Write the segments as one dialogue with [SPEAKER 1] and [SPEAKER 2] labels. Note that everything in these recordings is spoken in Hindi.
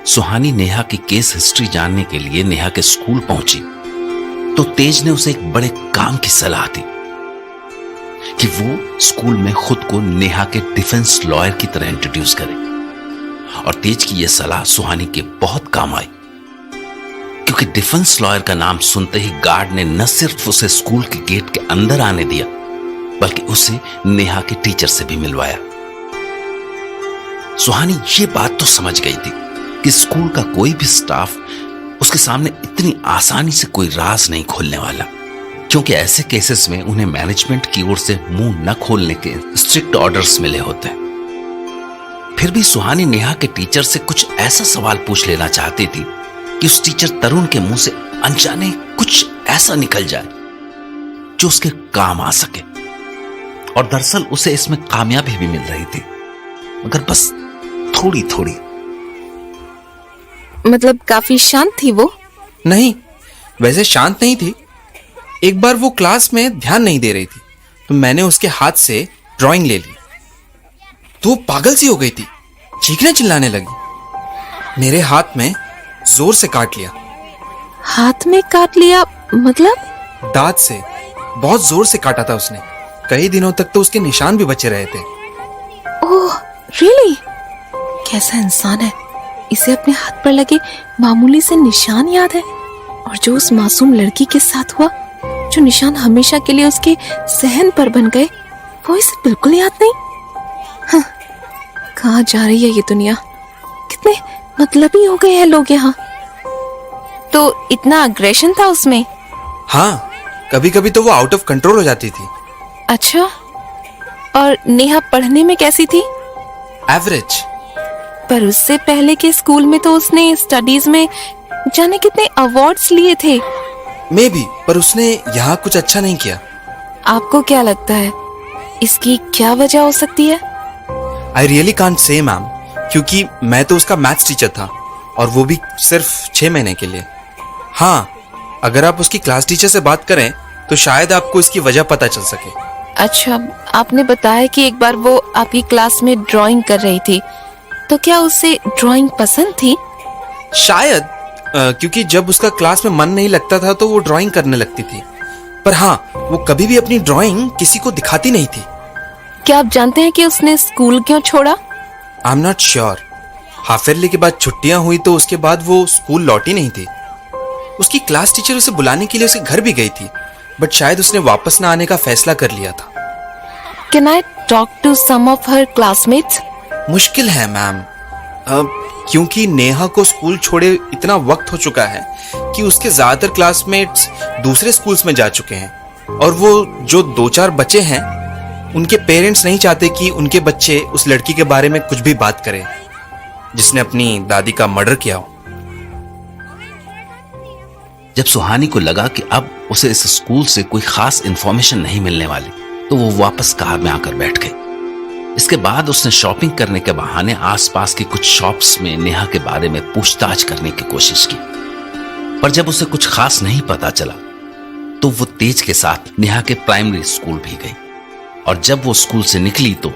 [SPEAKER 1] सुहानी नेहा की केस हिस्ट्री जानने के लिए नेहा के स्कूल पहुंची तो तेज ने उसे एक बड़े काम की सलाह दी कि वो स्कूल में खुद को नेहा के डिफेंस लॉयर की तरह इंट्रोड्यूस करे। और तेज की यह सलाह सुहानी के बहुत काम आई, क्योंकि डिफेंस लॉयर का नाम सुनते ही गार्ड ने न सिर्फ उसे स्कूल के गेट के अंदर आने दिया, बल्कि उसे नेहा के टीचर से भी मिलवाया। सुहानी ये बात तो समझ गई थी कि स्कूल का कोई भी स्टाफ उसके सामने इतनी आसानी से कोई राज नहीं खोलने वाला, क्योंकि ऐसे केसेस में उन्हें मैनेजमेंट की ओर से मुंह न खोलने के स्ट्रिक्ट ऑर्डर्स मिले होते हैं। फिर भी सुहानी नेहा के टीचर से कुछ ऐसा सवाल पूछ लेना चाहती थी कि उस टीचर तरुण के मुंह से अनजाने कुछ ऐसा निकल जाए जो उसके काम आ सके। और दरअसल उसे इसमें कामयाबी भी मिल रही थी, मगर बस थोड़ी थोड़ी।
[SPEAKER 2] मतलब काफी शांत थी वो?
[SPEAKER 3] नहीं, वैसे शांत नहीं थी। एक बार वो क्लास में ध्यान नहीं दे रही थी तो मैंने उसके हाथ से ड्राइंग ले ली तो वो पागल सी हो गई थी, चीखने चिल्लाने लगी। मेरे हाथ में जोर से काट लिया।
[SPEAKER 2] हाथ में काट लिया मतलब?
[SPEAKER 3] दांत से बहुत जोर से काटा था उसने। कई दिनों तक तो उसके निशान भी बचे रहे थे।
[SPEAKER 2] Oh really? कैसा इंसान है, इसे अपने हाथ पर लगे मामूली से निशान याद है, और जो उस मासूम लड़की के साथ हुआ, जो निशान हमेशा के लिए उसके सहन पर बन गए, वो इसे बिल्कुल याद नहीं। हाँ, कहाँ जा रही है ये दुनिया? कितने मतलबी हो गए हैं लोग यहाँ। तो इतना अग्रेशन था उसमें?
[SPEAKER 3] हाँ, कभी कभी तो वो आउट ऑफ कंट्रोल हो जाती थी।
[SPEAKER 2] अच्छा, और नेहा पढ़ने में कैसी थी?
[SPEAKER 3] एवरेज।
[SPEAKER 2] पर उससे पहले के स्कूल में तो उसने स्टडीज में जाने कितने अवार्ड्स लिए थे।
[SPEAKER 3] मे बी, पर उसने यहाँ कुछ अच्छा नहीं किया।
[SPEAKER 2] आपको क्या लगता है इसकी क्या वजह हो सकती है?
[SPEAKER 3] I really can't say ma'am, क्योंकि मैं तो उसका मैथ्स टीचर था और वो भी सिर्फ 6 महीने के लिए। हाँ, अगर आप उसकी क्लास टीचर से बात करें तो शायद आपको इसकी वजह पता चल सके।
[SPEAKER 2] अच्छा, आपने बताया कि एक बार वो आपकी क्लास में ड्राइंग कर रही थी, तो क्या उसे ड्राइंग पसंद थी?
[SPEAKER 3] शायद, क्योंकि जब उसका क्लास में मन नहीं लगता था तो वो ड्राइंग करने लगती थी। पर हाँ, वो कभी भी अपनी ड्राइंग किसी को दिखाती नहीं थी।
[SPEAKER 2] क्या आप जानते हैं कि उसने स्कूल क्यों छोड़ा?
[SPEAKER 3] I am not sure. Half yearly के बाद छुट्टियां हुई तो उसके बाद वो स्कूल लौटी नहीं थी। उसकी क्लास टीचर उसे बुलाने के लिए उसके घर भी गई थी, बट शायद उसने वापस ना आने का फैसला कर लिया था।
[SPEAKER 2] Can I talk to some of her classmates?
[SPEAKER 3] मुश्किल है मैम, क्योंकि नेहा को स्कूल छोड़े इतना वक्त हो चुका है कि उसके ज्यादातर क्लासमेट्स दूसरे स्कूल्स में जा चुके हैं, और वो जो 2-4 बच्चे हैं उनके पेरेंट्स नहीं चाहते कि उनके बच्चे उस लड़की के बारे में कुछ भी बात करें जिसने अपनी दादी का मर्डर किया हो।
[SPEAKER 1] जब सुहानी को लगा कि अब उसे इस स्कूल से कोई खास इंफॉर्मेशन नहीं मिलने वाली, तो वो वापस कार में आकर बैठ गई। इसके बाद उसने शॉपिंग करने के बहाने आसपास की कुछ शॉप्स में नेहा के बारे में पूछताछ करने की कोशिश की, पर जब उसे कुछ खास नहीं पता चला तो वो तेज के साथ नेहा के प्राइमरी स्कूल भी गई। और जब वो स्कूल से निकली तो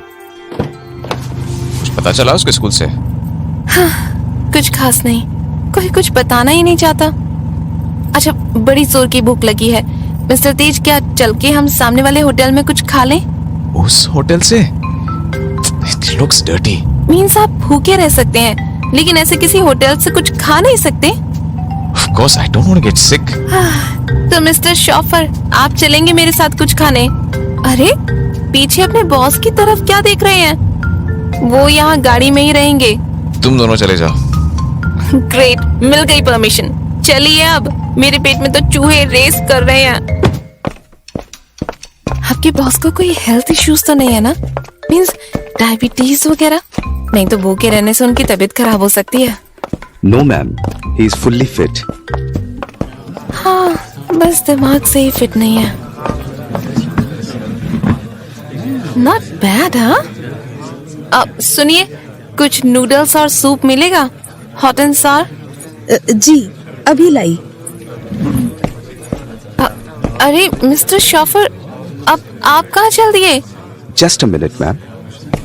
[SPEAKER 4] कुछ पता चला उसके स्कूल से?
[SPEAKER 2] हाँ, कुछ खास नहीं, कोई कुछ बताना ही नहीं चाहता। अच्छा, बड़ी जोर की भूख लगी है मिस्टर तेज, क्या चल के हम सामने वाले होटल में कुछ खा लें?
[SPEAKER 4] उस होटल से? It looks dirty.
[SPEAKER 2] मीन्स आप भूखे रह सकते हैं, लेकिन ऐसे किसी होटल से कुछ खा नहीं सकते?
[SPEAKER 4] Of course, I don't want to get sick.
[SPEAKER 2] तो मिस्टर शॉफर, आप चलेंगे मेरे साथ कुछ खाने? अरे, पीछे अपने बॉस की तरफ क्या देख रहे हैं? वो यहाँ गाड़ी में ही रहेंगे।
[SPEAKER 4] तुम दोनों चले जाओ।
[SPEAKER 2] ग्रेट, मिल गई परमिशन। चलिए, अब मेरे पेट में तो चूहे रेस कर रहे हैं। आपके बॉस को कोई हेल्थ इश्यूज तो नहीं है ना? मींस डायबिटीज वगैरह? नहीं तो भूखे रहने से उनकी तबीयत खराब हो सकती है।
[SPEAKER 5] No ma'am, he is fully fit.
[SPEAKER 2] हाँ, बस दिमाग से ही फिट नहीं है। Not bad. हाँ, अब सुनिए, कुछ नूडल्स और सूप मिलेगा? हॉट एंड सार?
[SPEAKER 6] जी, अभी लाई।
[SPEAKER 2] अरे मिस्टर शॉफर, अब आप कहाँ चल दिए?
[SPEAKER 5] Just a minute ma'am.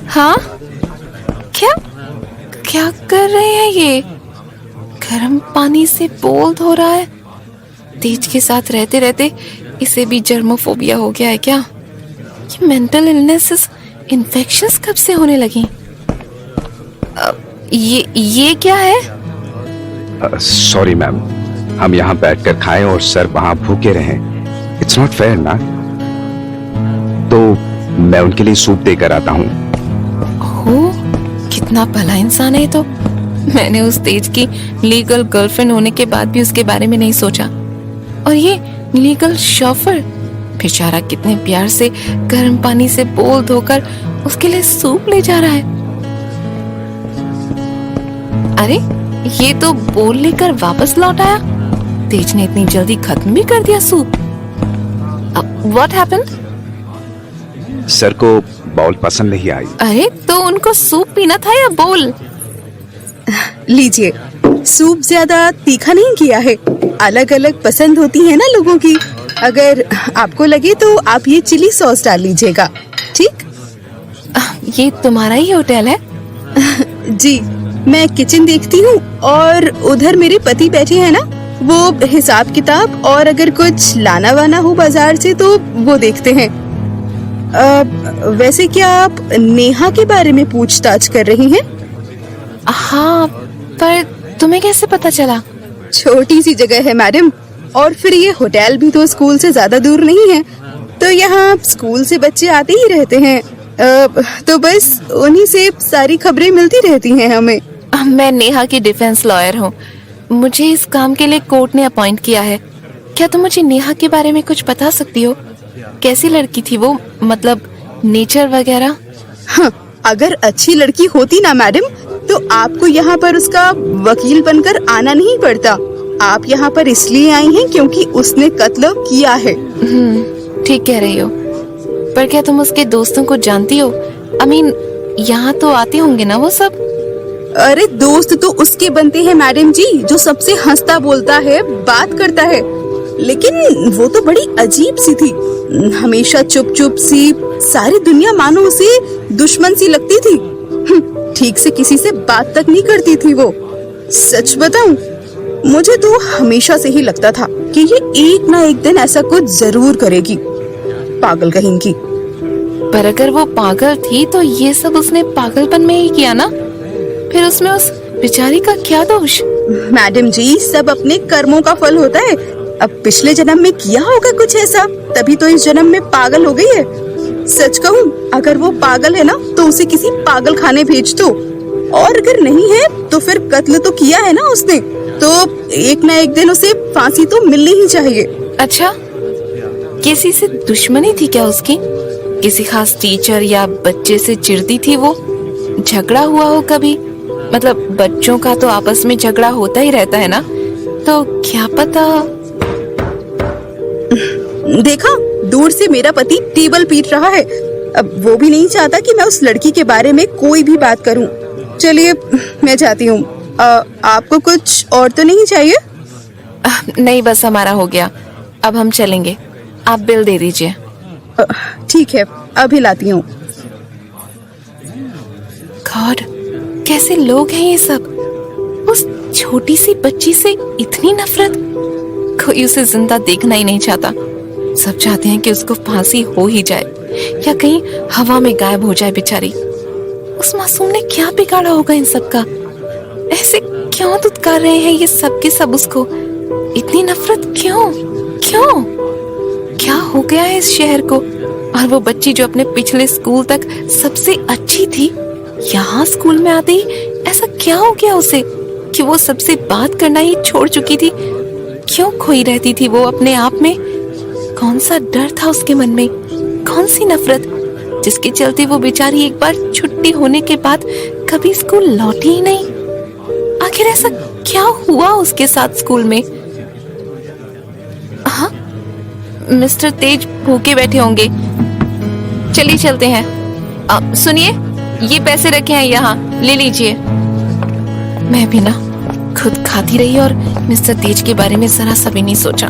[SPEAKER 2] हाँ, क्या क्या कर रहे हैं ये? गर्म पानी से बोल धो रहा है। तेज के साथ रहते रहते इसे भी जर्मोफोबिया हो गया है क्या? ये मेंटल इलनेसेस, इन्फेक्शंस कब से होने लगी? ये क्या है?
[SPEAKER 5] सॉरी मैम, हम यहाँ बैठकर खाएं और सर वहां भूखे रहें। इट्स नॉट फेयर ना। तो मैं उनके लिए सूप देकर आता हूँ।
[SPEAKER 2] हो, कितना भला इंसान है ये तो। मैंने उस तेज की लीगल गर्लफ्रेंड होने के बाद भी उसके बारे में नहीं सोचा। और ये लीगल शॉफर बेचारा कितने प्यार से गर्म पानी से बोल धोकर उसके लिए सूप ले जा रहा है। अरे ये तो बोल लेकर वापस लौट आया। तेज ने इतनी जल्दी खत्म भी कर दिया सूप। What happened?
[SPEAKER 5] सर को बाउल पसंद नहीं आई।
[SPEAKER 2] अरे तो उनको सूप पीना था या बोल?
[SPEAKER 6] लीजिए, सूप ज्यादा तीखा नहीं किया है। अलग अलग पसंद होती है ना लोगों की। अगर आपको लगे तो आप ये चिली सॉस डाल लीजिएगा, ठीक?
[SPEAKER 2] ये तुम्हारा ही होटल है?
[SPEAKER 6] जी, मैं किचन देखती हूँ और उधर मेरे पति बैठे हैं ना, वो हिसाब किताब और अगर कुछ लाना वाना हो बाजार से तो वो देखते हैं। वैसे क्या आप नेहा के बारे में पूछताछ कर रही हैं?
[SPEAKER 2] हाँ, पर तुम्हें कैसे पता चला?
[SPEAKER 6] छोटी सी जगह है मैडम, और फिर ये होटल भी तो स्कूल से ज्यादा दूर नहीं है, तो यहाँ स्कूल से बच्चे आते ही रहते हैं। तो बस उन्हीं से सारी खबरें मिलती रहती हैं हमें।
[SPEAKER 2] मैं नेहा की डिफेंस लॉयर हूँ। मुझे इस काम के लिए कोर्ट ने अपॉइंट किया है। क्या तुम मुझे नेहा के बारे में कुछ बता सकती हो? कैसी लड़की थी वो, मतलब नेचर वगैरह?
[SPEAKER 6] हाँ, अगर अच्छी लड़की होती ना मैडम तो आपको यहाँ पर उसका वकील बनकर आना नहीं पड़ता। आप यहाँ पर इसलिए आई हैं क्योंकि उसने कत्ल किया है।
[SPEAKER 2] ठीक कह रही हो। पर क्या तुम उसके दोस्तों को जानती हो? I mean, यहाँ तो आते होंगे ना वो सब?
[SPEAKER 6] अरे दोस्त तो उसके बनते हैं मैडम जी, जो सबसे हंसता बोलता है, बात करता है। लेकिन वो तो बड़ी अजीब सी थी, हमेशा चुप चुप सी, सारी दुनिया मानो उसे दुश्मन सी लगती थी। ठीक से किसी से बात तक नहीं करती थी वो। सच बताऊं, मुझे तो हमेशा से ही लगता था कि ये एक ना एक दिन ऐसा कुछ जरूर करेगी, पागल कहेंगी।
[SPEAKER 2] पर अगर वो पागल थी तो ये सब उसने पागलपन में ही किया ना? फिर उसमें उस बेचारी का क्या दोष?
[SPEAKER 6] मैडम जी, सब अपने कर्मों का फल होता है। अब पिछले जन्म में किया होगा कुछ ऐसा, तभी तो इस जन्म में पागल हो गई है। सच कहूँ, अगर वो पागल है ना तो उसे किसी पागल खाने भेज दो, और अगर नहीं है तो फिर कत्ल तो किया है ना उसने, तो एक ना एक दिन उसे फांसी तो मिलनी ही चाहिए।
[SPEAKER 2] अच्छा, किसी से दुश्मनी थी क्या उसकी? किसी खास टीचर या बच्चे से चिढ़ती थी वो? झगड़ा हुआ हो कभी? मतलब बच्चों का तो आपस में झगड़ा होता ही रहता है ना, तो क्या पता।
[SPEAKER 6] देखा, दूर से मेरा पति टेबल पीट रहा है। अब वो भी नहीं चाहता कि मैं उस लड़की के बारे में कोई भी बात करूं। चलिए मैं जाती हूँ। आपको कुछ और तो नहीं चाहिए?
[SPEAKER 2] नहीं, बस हमारा हो गया। अब हम चलेंगे। आप बिल दे दीजिए।
[SPEAKER 6] ठीक है, अभी लाती हूँ।
[SPEAKER 2] गॉड, कैसे लोग हैं ये सब? उस छोटी सी बच्ची से इतनी नफरत। कोई उसे जिंदा देखना ही नहीं चाहता। सब चाहते हैं कि उसको फांसी हो ही जाए या कहीं हवा में गायब हो जाए बेचारी। उस मासूम ने क्या बिगाड़ा होगा इन सब का? ऐसे क्यों दुत्कार रहे हैं ये सब के सब उसको? इतनी नफरत क्यों? क्यों? क्या हो गया है इस शहर को? और वो बच्ची जो अपने पिछले स्कूल तक सबसे अच्छी थी, यहाँ स्कूल में आते ही ऐसा क्या हो गया उसे कि वो सबसे बात करना ही छोड़ चुकी थी? क्यों खोई रहती थी वो अपने आप में? कौन सा डर था उसके मन में? कौन सी नफरत जिसके चलते वो बेचारी एक बार छुट्टी होने के बाद कभी स्कूल लौटी ही नहीं? आखिर ऐसा क्या हुआ उसके साथ स्कूल में? हाँ, मिस्टर तेज भूखे बैठे होंगे। चलिए चलते हैं। सुनिए, ये पैसे रखे हैं यहाँ, ले लीजिए। मैं भी ना खुद खाती रही और मिस्टर तेज के बारे में जरा सा भी नहीं सोचा।